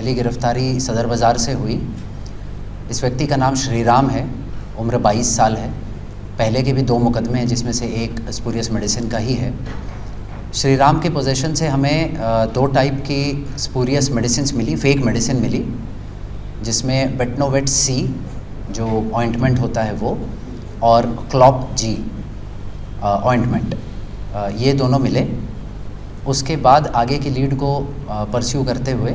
पहली गिरफ्तारी सदर बाज़ार से हुई। इस व्यक्ति का नाम श्रीराम है, उम्र 22 साल है। पहले के भी 2 मुकदमे हैं जिसमें से एक स्पूरियस मेडिसिन का ही है। श्रीराम के पोजीशन से हमें 2 टाइप की स्पूरियस मेडिसिन मिली, फेक मेडिसिन मिली, जिसमें बेटनोवेट सी जो ऑइंटमेंट होता है वो, और क्लॉप जी ऑइंटमेंट, ये दोनों मिले। उसके बाद आगे की लीड को परस्यू करते हुए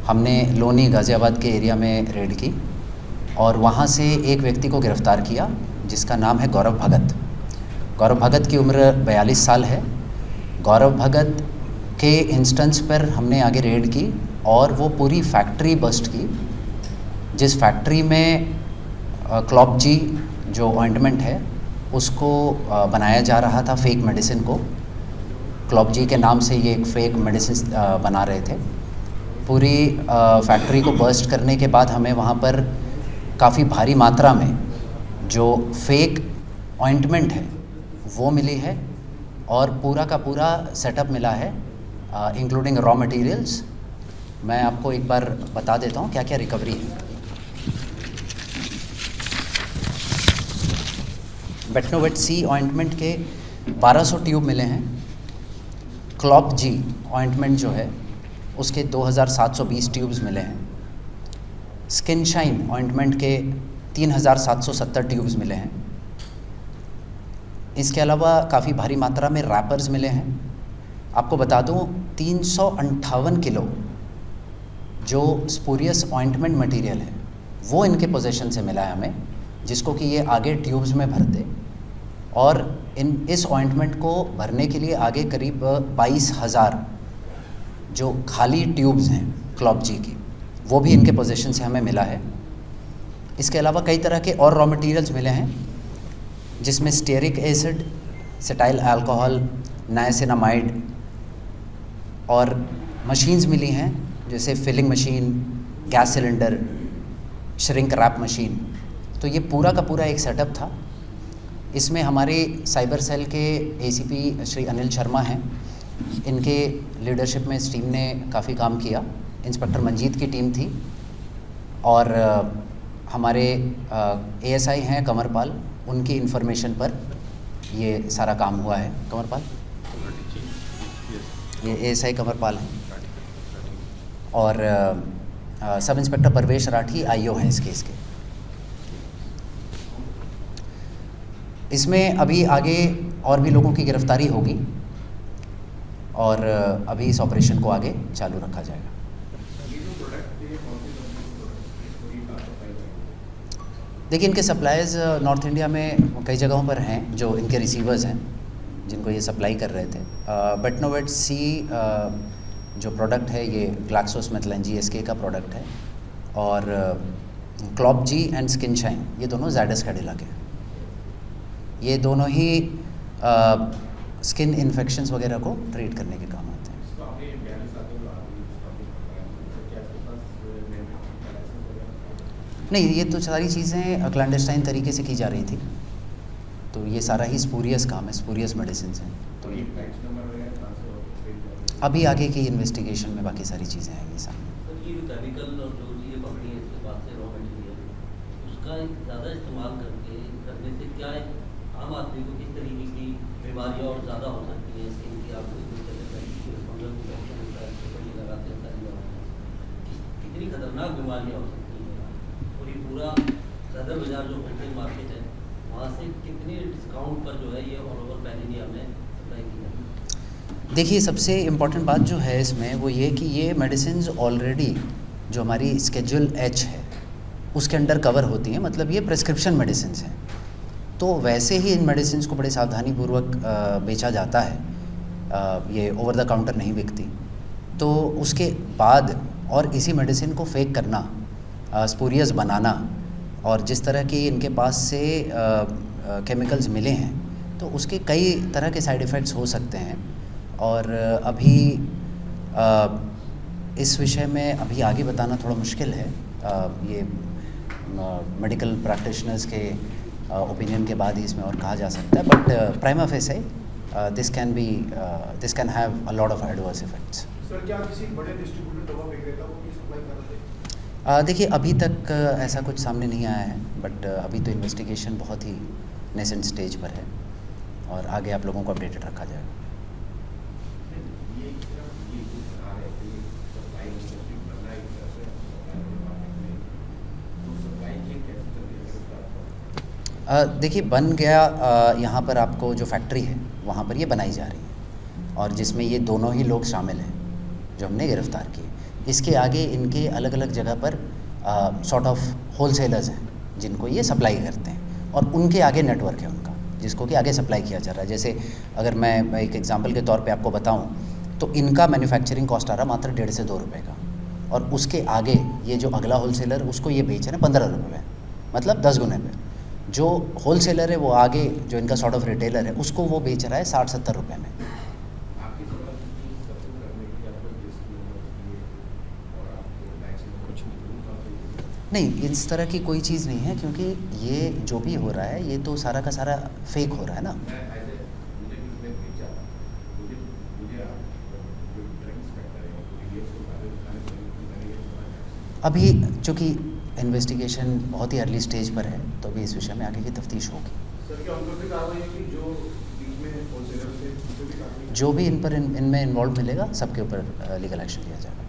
हमने लोनी गाज़ियाबाद के एरिया में रेड की और वहाँ से एक व्यक्ति को गिरफ़्तार किया जिसका नाम है गौरव भगत। गौरव भगत की उम्र 42 साल है। गौरव भगत के इंस्टेंस पर हमने आगे रेड की और वो पूरी फैक्ट्री बस्ट की, जिस फैक्ट्री में क्लॉप जी जो ऑइंटमेंट है उसको बनाया जा रहा था, फेक मेडिसिन को। क्लॉप जी के नाम से ये एक फ़ेक मेडिसिन बना रहे थे। पूरी फैक्ट्री को बर्स्ट करने के बाद हमें वहाँ पर काफ़ी भारी मात्रा में जो फेक ऑइंटमेंट है वो मिली है और पूरा का पूरा सेटअप मिला है, इंक्लूडिंग रॉ मटेरियल्स। मैं आपको एक बार बता देता हूँ क्या क्या रिकवरी है। बेटनोवेट सी ऑइंटमेंट के 1200 ट्यूब मिले हैं। क्लॉप जी ऑइंटमेंट जो है उसके 2720 ट्यूब्स मिले हैं। स्किन शाइन ऑइंटमेंट के 3770 ट्यूब्स मिले हैं। इसके अलावा काफ़ी भारी मात्रा में रैपर्स मिले हैं। आपको बता दूं 358 किलो जो स्पूरियस ऑइंटमेंट मटेरियल है वो इनके पोजीशन से मिला है हमें, जिसको कि ये आगे ट्यूब्स में भरते और इस ऑइंटमेंट को भरने के लिए आगे करीब 22,000 जो खाली ट्यूब्स हैं क्लॉप जी की, वो भी इनके पोजीशन से हमें मिला है। इसके अलावा कई तरह के और रॉ मटेरियल्स मिले हैं जिसमें stearic acid, cetyl alcohol, niacinamide और मशीन्स मिली हैं जैसे filling machine, gas cylinder, shrink wrap machine. तो ये पूरा का पूरा एक सेटअप था। इसमें हमारे साइबर सेल के एसीपी श्री अनिल शर्मा हैं, इनके लीडरशिप में इस टीम ने काफ़ी काम किया। इंस्पेक्टर मंजीत की टीम थी और हमारे एएसआई हैं कमरपाल, उनकी इन्फॉर्मेशन पर ये सारा काम हुआ है। कमरपाल, ये एएसआई कमरपाल हैं और सब इंस्पेक्टर परवेश राठी आईओ हैं इस केस के। इसमें अभी आगे और भी लोगों की गिरफ्तारी होगी और अभी इस ऑपरेशन को आगे चालू रखा जाएगा। देखिए, इनके सप्लायर्स नॉर्थ इंडिया में कई जगहों पर हैं जो इनके रिसीवर्स हैं जिनको ये सप्लाई कर रहे थे। बेटनोवेट सी जो प्रोडक्ट है ये ग्लैक्सोस्मिथक्लाइन जीएसके का प्रोडक्ट है और Clop G and skin shine ये दोनों ज़ायडस कैडिला के हैं। ये दोनों ही स्किन इन्फेक्शंस वगैरह को ट्रीट करने के काम आते हैं। नहीं, ये तो सारी चीज़ें क्लैंडस्टाइन तरीके से की जा रही थी, तो ये सारा ही स्पूरियस काम है, स्पूरियस मेडिसिन है। तो अभी आगे की इन्वेस्टिगेशन में बाकी सारी चीज़ें आएंगी सामने। ज़्यादा इस्तेमाल करने से क्या आम आदमी को किस तरीके की बीमारियाँ और ज़्यादा हो सकती हैं? स्किन की आपको कितनी खतरनाक बीमारियाँ हो सकती हैं और ये पूरा सदर बाज़ार जो होलसेल मार्केट है वहाँ से कितने डिस्काउंट पर जो है ये ऑल ओवर पैन इंडिया में सप्लाई की जाती है? देखिए, सबसे इम्पॉर्टेंट बात जो है इसमें वो ये कि ये मेडिसिन ऑलरेडी जो हमारी स्केड्यूल एच है उसके अंडर कवर होती हैं, मतलब ये प्रिस्क्रिप्शन मेडिसिन हैं। तो वैसे ही इन मेडिसिन को बड़े सावधानीपूर्वक बेचा जाता है, ये ओवर द काउंटर नहीं बिकती। तो उसके बाद और इसी मेडिसिन को फेक करना, स्पूरियस बनाना और जिस तरह की इनके पास से केमिकल्स मिले हैं तो उसके कई तरह के साइड इफ़ेक्ट्स हो सकते हैं और अभी इस विषय में अभी आगे बताना थोड़ा मुश्किल है। ये मेडिकल प्रैक्टिशनर्स के ओपिनियन के बाद ही इसमें और कहा जा सकता है, but prima facie this can have a lot of adverse effects. Sir, क्या किसी बड़े डिस्ट्रीब्यूटर दवा विक्रेता को सप्लाई देखिए अभी तक ऐसा कुछ सामने नहीं आया है, बट अभी तो इन्वेस्टिगेशन बहुत ही नेसेंट स्टेज पर है और आगे आप लोगों को अपडेटेड रखा जाएगा। देखिए बन गया, यहाँ पर आपको जो फैक्ट्री है वहाँ पर ये बनाई जा रही है और जिसमें ये दोनों ही लोग शामिल हैं जो हमने गिरफ़्तार किए। इसके आगे इनके अलग अलग जगह पर सॉर्ट ऑफ होलसेलर्स हैं जिनको ये सप्लाई करते हैं और उनके आगे नेटवर्क है उनका जिसको कि आगे सप्लाई किया जा रहा है। जैसे अगर मैं एक एग्जांपल के तौर पे आपको बताऊं तो इनका मैन्युफैक्चरिंग कॉस्ट आ रहा मात्र 1.5 से 2 रुपये का और उसके आगे ये जो अगला होलसेलर उसको ये बेच रहे हैं 15 रुपये में, मतलब 10 गुने पे। जो होलसेलर है वो आगे जो इनका सॉर्ट ऑफ रिटेलर है उसको वो बेच रहा है 60-70 रुपये में। नहीं, इस तरह की कोई चीज़ नहीं है क्योंकि ये जो भी हो रहा है ये तो सारा का सारा फेक हो रहा है ना। अभी चूँकि इन्वेस्टिगेशन बहुत ही अर्ली स्टेज पर है तो अभी इस विषय में आगे की तफ्तीश होगी। सर क्या उन पर भी कार्रवाई है कि जो बीच में होलसेलर थे उन पर भी कार्रवाई? जो भी इनमें इन्वॉल्व मिलेगा सबके ऊपर लीगल एक्शन लिया जाएगा।